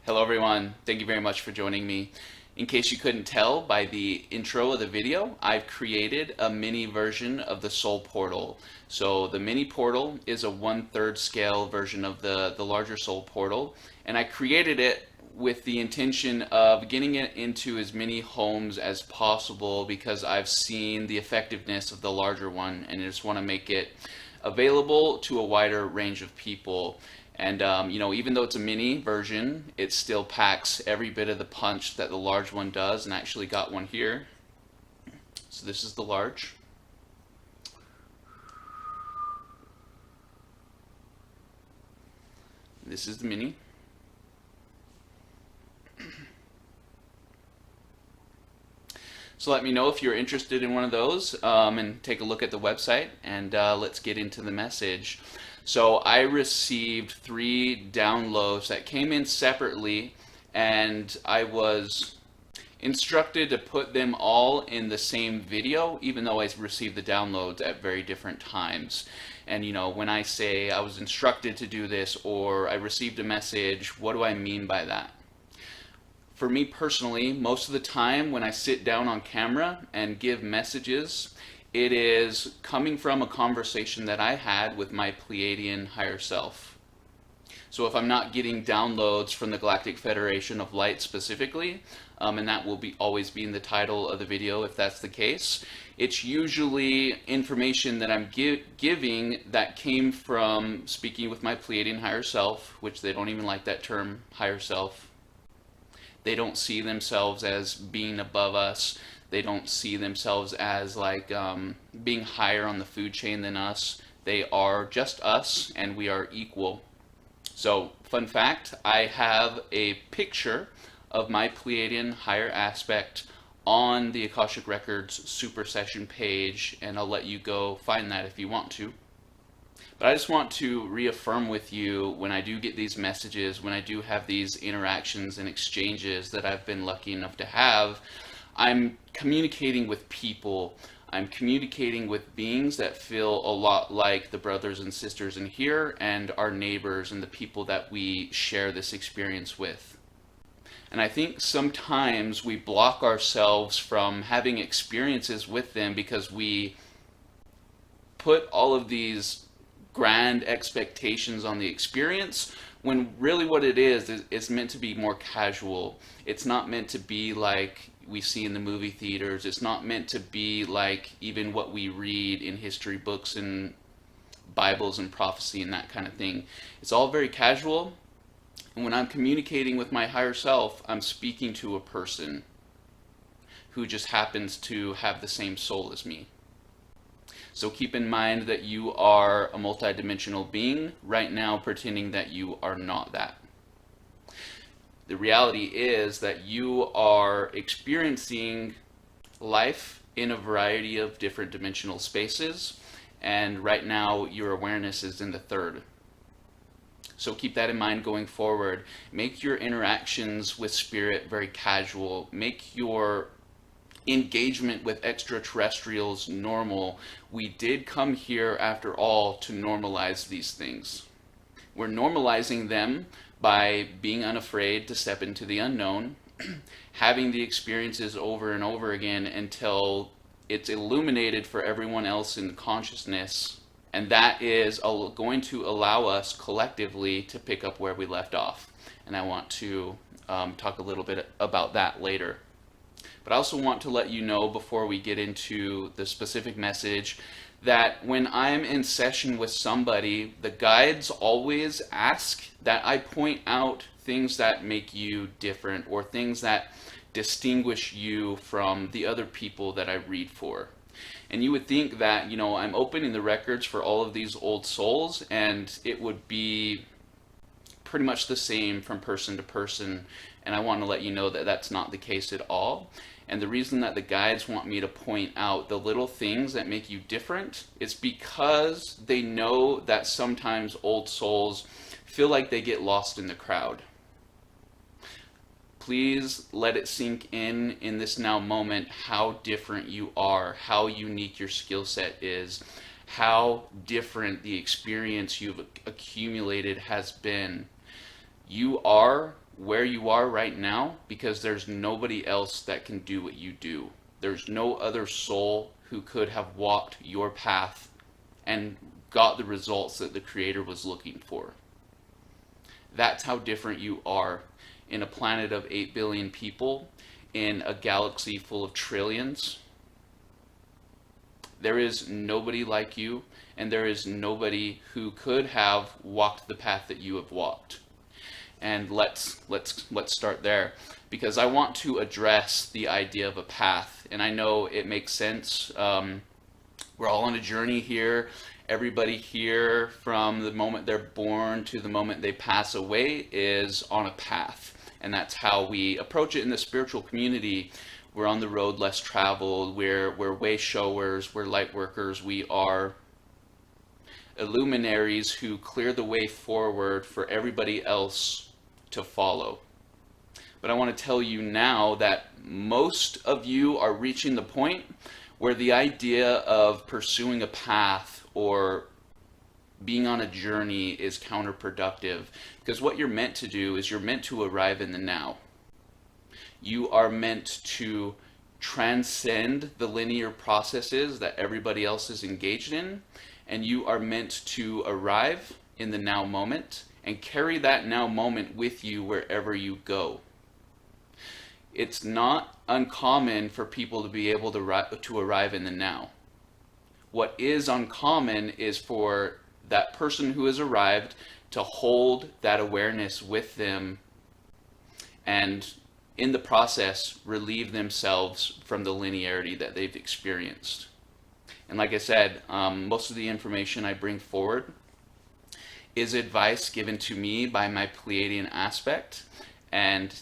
Hello everyone, thank you very much for joining me. In case you couldn't tell by the intro of the video, I've created a mini version of the Soul Portal. So the mini portal is a 1/3 scale version of the larger Soul Portal, and I created it with the intention of getting it into as many homes as possible because I've seen the effectiveness of the larger one and I just want to make it available to a wider range of people. And even though it's a mini version, it still packs every bit of the punch that the large one does, and I actually got one here. So this is the large. This is the mini. So let me know if you're interested in one of those, and take a look at the website, and let's get into the message. So I received 3 downloads that came in separately, and I was instructed to put them all in the same video, even though I received the downloads at very different times. And when I say I was instructed to do this or I received a message, what do I mean by that? For me personally, most of the time when I sit down on camera and give messages, it is coming from a conversation that I had with my Pleiadian higher self. So if I'm not getting downloads from the Galactic Federation of Light specifically, and that will always be in the title of the video if that's the case, it's usually information that I'm giving that came from speaking with my Pleiadian higher self, which they don't even like that term, higher self. They don't see themselves as being above us. They don't see themselves as like being higher on the food chain than us. They are just us, and we are equal. So, fun fact, I have a picture of my Pleiadian higher aspect on the Akashic Records Super Session page, and I'll let you go find that if you want to. But I just want to reaffirm with you, when I do get these messages, when I do have these interactions and exchanges that I've been lucky enough to have, I'm communicating with people. I'm communicating with beings that feel a lot like the brothers and sisters in here and our neighbors and the people that we share this experience with. And I think sometimes we block ourselves from having experiences with them because we put all of these grand expectations on the experience, when really what it is meant to be more casual. It's not meant to be like we see in the movie theaters. It's not meant to be like even what we read in history books and Bibles and prophecy and that kind of thing. It's all very casual, and when I'm communicating with my higher self, I'm speaking to a person who just happens to have the same soul as me. So keep in mind that you are a multidimensional being right now, pretending that you are not that. The reality is that you are experiencing life in a variety of different dimensional spaces, and right now your awareness is in the 3rd. So keep that in mind going forward. Make your interactions with spirit very casual. Make your engagement with extraterrestrials normal. We did come here after all to normalize these things. We're normalizing them by being unafraid to step into the unknown, having the experiences over and over again until it's illuminated for everyone else in consciousness, and that is going to allow us collectively to pick up where we left off. And I want to talk a little bit about that later. But I also want to let you know, before we get into the specific message, that when I'm in session with somebody, the guides always ask that I point out things that make you different or things that distinguish you from the other people that I read for. And you would think that, I'm opening the records for all of these old souls, and it would be pretty much the same from person to person. And I want to let you know that that's not the case at all. And the reason that the guides want me to point out the little things that make you different is because they know that sometimes old souls feel like they get lost in the crowd. Please let it sink in this now moment how different you are, how unique your skill set is, how different the experience you've accumulated has been. You are where you are right now because there's nobody else that can do what you do. There's no other soul who could have walked your path and got the results that the Creator was looking for. That's how different you are in a planet of 8 billion people, in a galaxy full of trillions. There is nobody like you, and there is nobody who could have walked the path that you have walked. And let's start there, because I want to address the idea of a path. And I know it makes sense. We're all on a journey here. Everybody here, from the moment they're born to the moment they pass away, is on a path. And that's how we approach it in the spiritual community. We're on the road less traveled. We're way showers. We're light workers. We are illuminaries who clear the way forward for everybody else to follow. But I want to tell you now that most of you are reaching the point where the idea of pursuing a path or being on a journey is counterproductive, because what you're meant to do is you're meant to arrive in the now. You are meant to transcend the linear processes that everybody else is engaged in, and you are meant to arrive in the now moment and carry that now moment with you wherever you go. It's not uncommon for people to be able to arrive in the now. What is uncommon is for that person who has arrived to hold that awareness with them and in the process relieve themselves from the linearity that they've experienced. And like I said, most of the information I bring forward is advice given to me by my Pleiadian aspect, and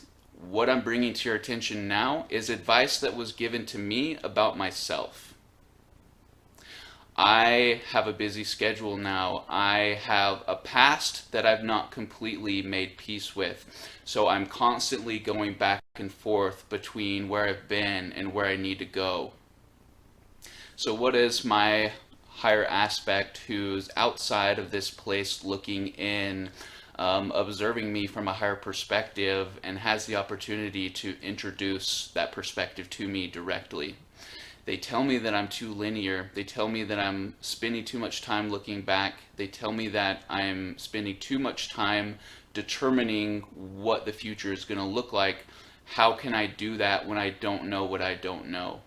what I'm bringing to your attention now is advice that was given to me about myself. I have a busy schedule now. I have a past that I've not completely made peace with. So I'm constantly going back and forth between where I've been and where I need to go. So what is my higher aspect who's outside of this place looking in, observing me from a higher perspective, and has the opportunity to introduce that perspective to me directly? They tell me that I'm too linear. They tell me that I'm spending too much time looking back. They tell me that I'm spending too much time determining what the future is going to look like. How can I do that when I don't know what I don't know?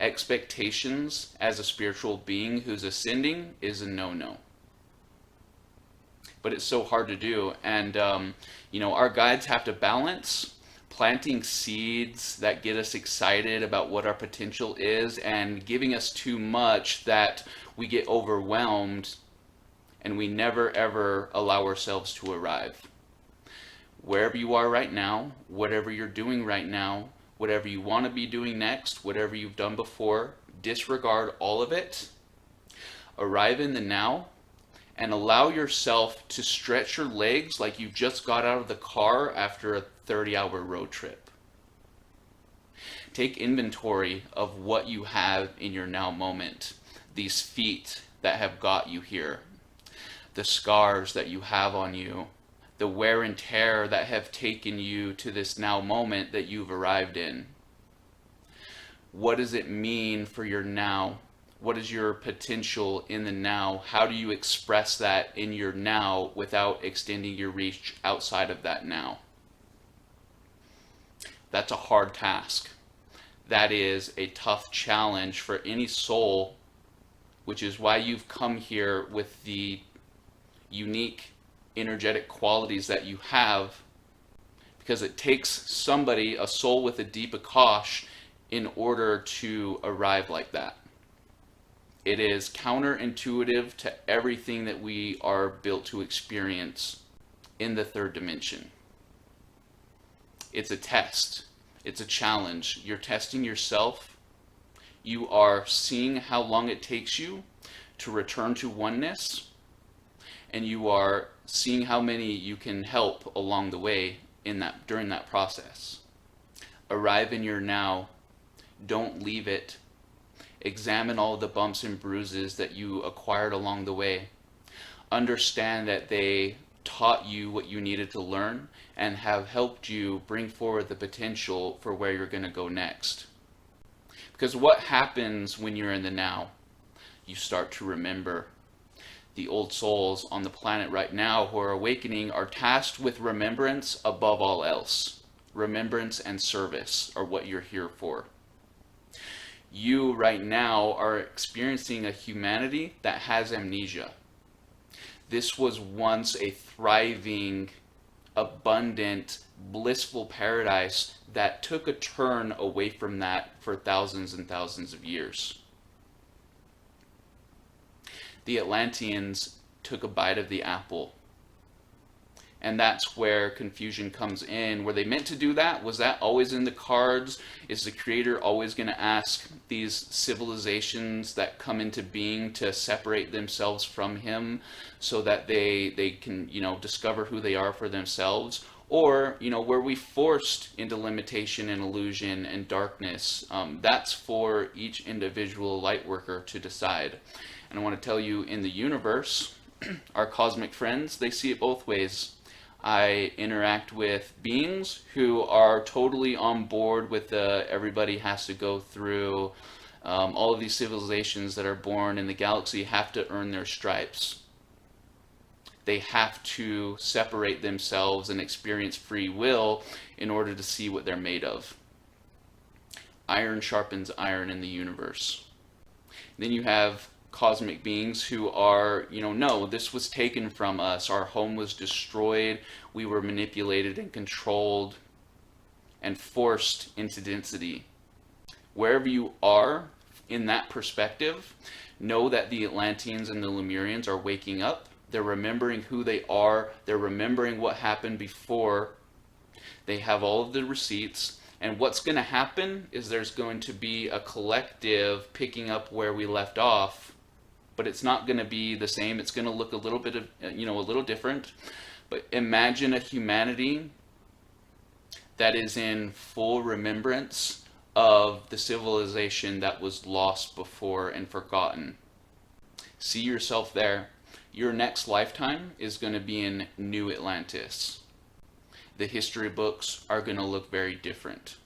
Expectations as a spiritual being who's ascending is a no-no. But it's so hard to do. And, our guides have to balance planting seeds that get us excited about what our potential is and giving us too much that we get overwhelmed and we never ever allow ourselves to arrive. Wherever you are right now, whatever you're doing right now, whatever you want to be doing next, whatever you've done before, disregard all of it. Arrive in the now and allow yourself to stretch your legs like you just got out of the car after a 30-hour road trip. Take inventory of what you have in your now moment. These feet that have got you here, the scars that you have on you, the wear and tear that have taken you to this now moment that you've arrived in. What does it mean for your now? What is your potential in the now? How do you express that in your now without extending your reach outside of that now? That's a hard task. That is a tough challenge for any soul, which is why you've come here with the unique energetic qualities that you have, because it takes somebody, a soul with a deep Akash, in order to arrive like that. It is counterintuitive to everything that we are built to experience in the third dimension. It's a test. It's a challenge. You're testing yourself. You are seeing how long it takes you to return to oneness, and you are seeing how many you can help along the way during that process. Arrive in your now. Don't leave it. Examine all the bumps and bruises that you acquired along the way. Understand that they taught you what you needed to learn and have helped you bring forward the potential for where you're going to go next. Because what happens when you're in the now? You start to remember. The old souls on the planet right now who are awakening are tasked with remembrance above all else. Remembrance and service are what you're here for. You right now are experiencing a humanity that has amnesia. This was once a thriving, abundant, blissful paradise that took a turn away from that for thousands and thousands of years. The Atlanteans took a bite of the apple. And that's where confusion comes in. Were they meant to do that? Was that always in the cards? Is the creator always going to ask these civilizations that come into being to separate themselves from him so that they can, discover who they are for themselves? Or, were we forced into limitation and illusion and darkness? That's for each individual light worker to decide. And I want to tell you, in the universe, our cosmic friends, they see it both ways. I interact with beings who are totally on board with everybody has to go through. All of these civilizations that are born in the galaxy have to earn their stripes. They have to separate themselves and experience free will in order to see what they're made of. Iron sharpens iron in the universe. Then you have cosmic beings who are, no, this was taken from us. Our home was destroyed. We were manipulated and controlled and forced into density. Wherever you are in that perspective, know that the Atlanteans and the Lemurians are waking up. They're remembering who they are. They're remembering what happened before. They have all of the receipts. And what's going to happen is there's going to be a collective picking up where we left off. But it's not going to be the same. It's going to look a little bit of, a little different. But imagine a humanity that is in full remembrance of the civilization that was lost before and forgotten. See yourself there. Your next lifetime is going to be in New Atlantis. The history books are going to look very different.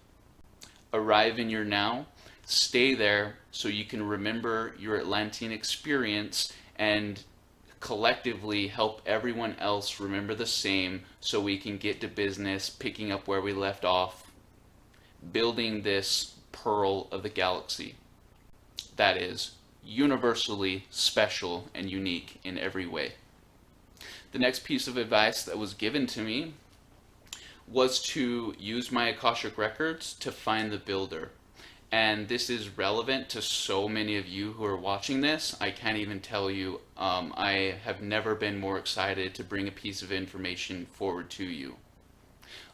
Arrive in your now. Stay there so you can remember your Atlantean experience and collectively help everyone else remember the same so we can get to business, picking up where we left off, building this pearl of the galaxy that is universally special and unique in every way. The next piece of advice that was given to me was to use my Akashic records to find the builder. And this is relevant to so many of you who are watching this. I can't even tell you. I have never been more excited to bring a piece of information forward to you.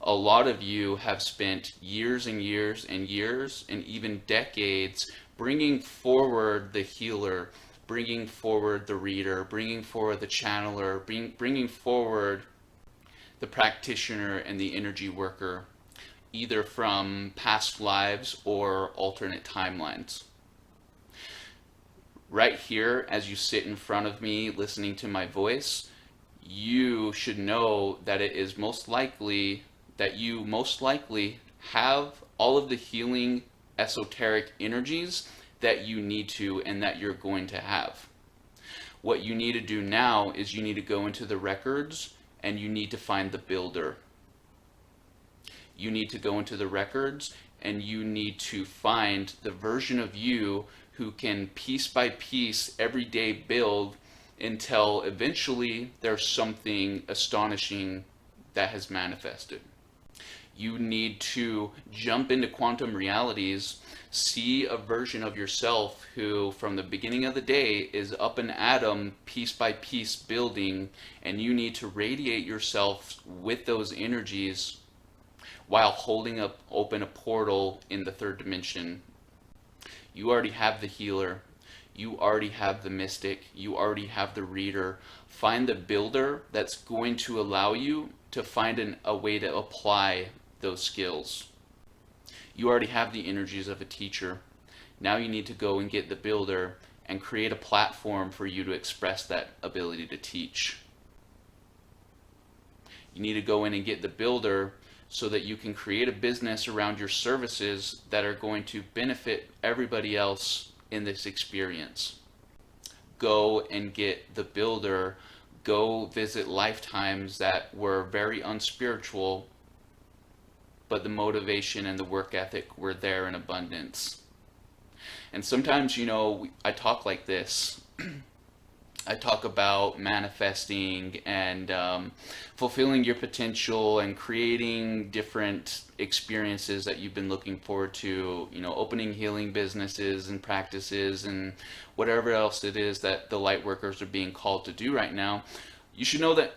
A lot of you have spent years and years and years and even decades bringing forward the healer, bringing forward the reader, bringing forward the channeler, bringing forward the practitioner and the energy worker, either from past lives or alternate timelines. Right here, as you sit in front of me listening to my voice, you should know that it is most likely that you have all of the healing esoteric energies that you need to and that you're going to have. What you need to do now is you need to go into the records and you need to find the builder. You need to go into the records and you need to find the version of you who can piece by piece every day build until eventually there's something astonishing that has manifested. You need to jump into quantum realities, see a version of yourself who from the beginning of the day is up an atom piece by piece building, and you need to radiate yourself with those energies while holding up open a portal in the third dimension. You already have the healer. You already have the mystic. You already have the reader. Find the builder that's going to allow you to find a way to apply those skills. You already have the energies of a teacher. Now you need to go and get the builder and create a platform for you to express that ability to teach. You need to go in and get the builder so that you can create a business around your services that are going to benefit everybody else in this experience. Go and get the builder. Go visit lifetimes that were very unspiritual, but the motivation and the work ethic were there in abundance. And sometimes, I talk like this. I talk about manifesting and fulfilling your potential and creating different experiences that you've been looking forward to, opening healing businesses and practices and whatever else it is that the light workers are being called to do right now. You should know that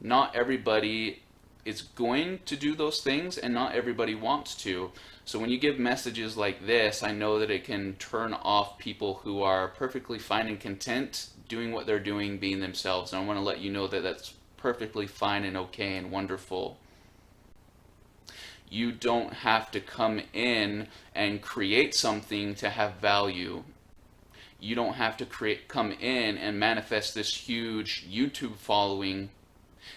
not everybody is going to do those things and not everybody wants to. So when you give messages like this, I know that it can turn off people who are perfectly fine and content doing what they're doing, being themselves. And I want to let you know that that's perfectly fine and okay and wonderful. You don't have to come in and create something to have value. You don't have to come in and manifest this huge YouTube following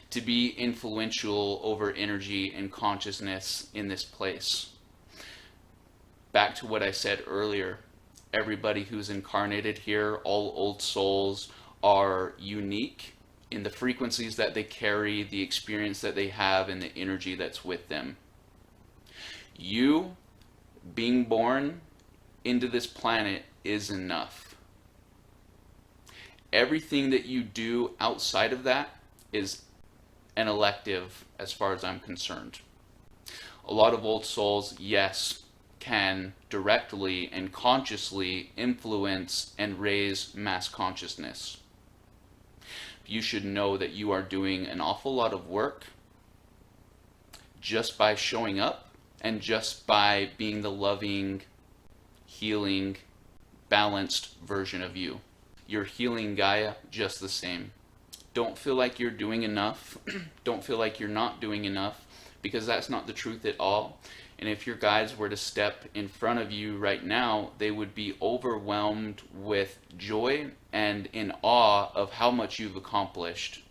to be influential over energy and consciousness in this place. Back to what I said earlier, everybody who's incarnated here, all old souls, are unique in the frequencies that they carry, the experience that they have, and the energy that's with them. You being born into this planet is enough. Everything that you do outside of that is an elective as far as I'm concerned. A lot of old souls, yes, can directly and consciously influence and raise mass consciousness. You should know that you are doing an awful lot of work just by showing up and just by being the loving, healing, balanced version of you. You're healing Gaia just the same. Don't feel like you're doing enough. Don't feel like you're not doing enough, because that's not the truth at all. And if your guides were to step in front of you right now, they would be overwhelmed with joy and in awe of how much you've accomplished.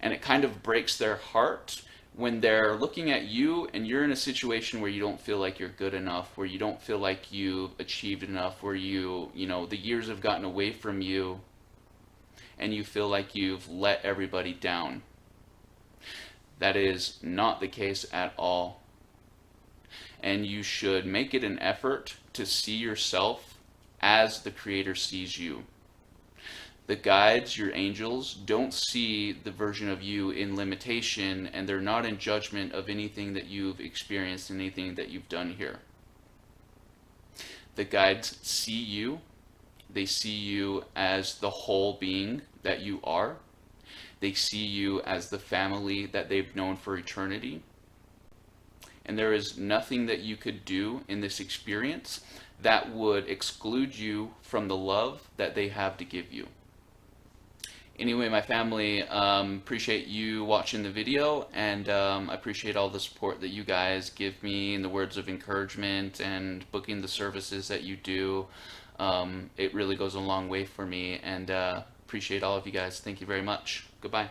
And it kind of breaks their heart when they're looking at you and you're in a situation where you don't feel like you're good enough, where you don't feel like you've achieved enough, where the years have gotten away from you and you feel like you've let everybody down. That is not the case at all. And you should make it an effort to see yourself as the Creator sees you. The guides, your angels, don't see the version of you in limitation, and they're not in judgment of anything that you've experienced, anything that you've done here. The guides see you. They see you as the whole being that you are. They see you as the family that they've known for eternity. And there is nothing that you could do in this experience that would exclude you from the love that they have to give you. Anyway, my family, appreciate you watching the video, and I appreciate all the support that you guys give me and the words of encouragement and booking the services that you do. It really goes a long way for me, and appreciate all of you guys. Thank you very much. Goodbye.